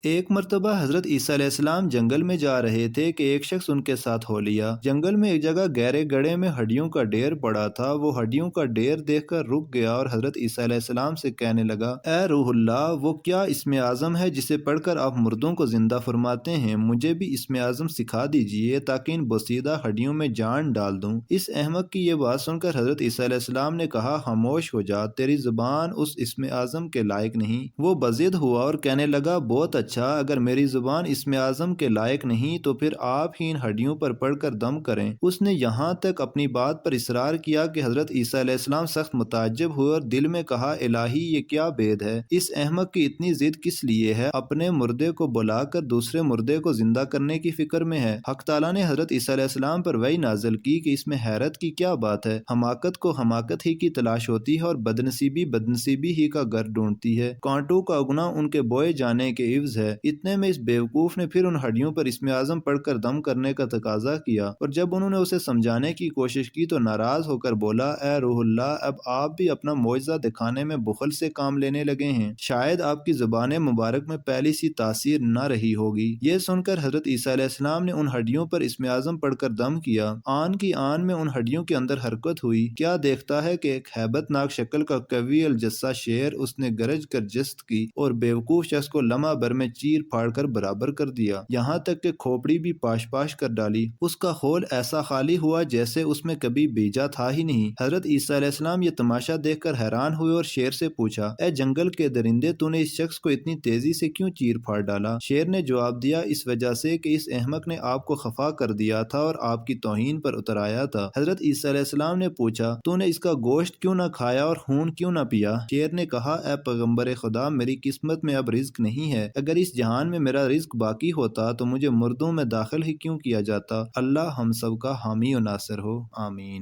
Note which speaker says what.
Speaker 1: ایک مرتبہ حضرت عیسیٰ علیہ السلام جنگل میں جا رہے تھے کہ ایک شخص ان کے ساتھ ہو لیا۔ جنگل میں ایک جگہ گہرے گڑھے میں ہڈیوں کا ڈھیر پڑا تھا۔ وہ ہڈیوں کا ڈھیر دیکھ کر رک گیا اور حضرت عیسیٰ علیہ السلام سے کہنے لگا، اے روح اللہ، وہ کیا اسم اعظم ہے جسے پڑھ کر آپ مردوں کو زندہ فرماتے ہیں؟ مجھے بھی اسم اعظم سکھا دیجیے تاکہ ان بوسیدہ ہڈیوں میں جان ڈال دوں۔ اس احمق کی یہ بات سن کر حضرت عیسیٰ علیہ السلام نے کہا، خاموش ہو جا، تیری زبان اس اسم اعظم کے لائق نہیں۔ وہ بضد ہوا اور کہنے لگا، بہت اچھا، اگر میری زبان اسم اعظم کے لائق نہیں تو پھر آپ ہی ان ہڈیوں پر پڑھ کر دم کریں۔ اس نے یہاں تک اپنی بات پر اصرار کیا کہ حضرت عیسیٰ علیہ السلام سخت متعجب ہوئے اور دل میں کہا، الہی، یہ کیا بید ہے؟ اس احمق کی اتنی ضد کس لیے ہے؟ اپنے مردے کو بلا کر دوسرے مردے کو زندہ کرنے کی فکر میں ہے۔ حق تعالیٰ نے حضرت عیسیٰ علیہ السلام پر وحی نازل کی کہ اس میں حیرت کی کیا بات ہے؟ حماقت کو حماقت ہی کی تلاش ہوتی ہے اور بدنصیبی بدنصیبی ہی کا گھر ڈھونڈتی ہے۔ کانٹوں کا اگنا ان کے بوئے جانے کے عوض ہے۔ اتنے میں اس بیوقوف نے پھر ان ہڈیوں پر اسم اعظم پڑھ کر دم کرنے کا تقاضا کیا، اور جب انہوں نے اسے سمجھانے کی کوشش کی تو ناراض ہو کر بولا، اے روح اللہ، اب آپ بھی اپنا معجزہ دکھانے میں بخل سے کام لینے لگے ہیں۔ شاید آپ کی زبان مبارک میں پہلی سی تاثیر نہ رہی ہوگی۔ یہ سن کر حضرت عیسیٰ علیہ السلام نے ان ہڈیوں پر اسم اعظم پڑھ کر دم کیا۔ آن کی آن میں ان ہڈیوں کے اندر حرکت ہوئی۔ کیا دیکھتا ہے کہ ایک ہیبت ناک شکل کا قوی الجثہ شیر اس نے گرج کر جست کی اور بیوقوف شخص کو لمحہ بھر میں چیر پھاڑ کر برابر کر دیا، یہاں تک کہ کھوپڑی بھی پاش پاش کر ڈالی۔ اس کا خول ایسا خالی ہوا جیسے اس میں کبھی بیجا تھا ہی نہیں۔ حضرت عیسیٰ علیہ السلام یہ تماشا دیکھ کر حیران ہوئے اور شیر سے پوچھا، اے جنگل کے درندے، تو نے اس شخص کو اتنی تیزی سے کیوں چیر پھاڑ ڈالا؟ شیر نے جواب دیا، اس وجہ سے کہ اس احمق نے آپ کو خفا کر دیا تھا اور آپ کی توہین پر اتر آیا تھا۔ حضرت عیسیٰ علیہ السلام نے پوچھا، تو نے اس کا گوشت کیوں نہ کھایا اور خون کیوں نہ پیا؟ شیر نے کہا، اے پیغمبر خدا، میری قسمت میں اب رزق نہیں ہے۔ اگر اس جہان میں میرا رزق باقی ہوتا تو مجھے مردوں میں داخل ہی کیوں کیا جاتا؟ اللہ ہم سب کا حامی و ناصر ہو، آمین۔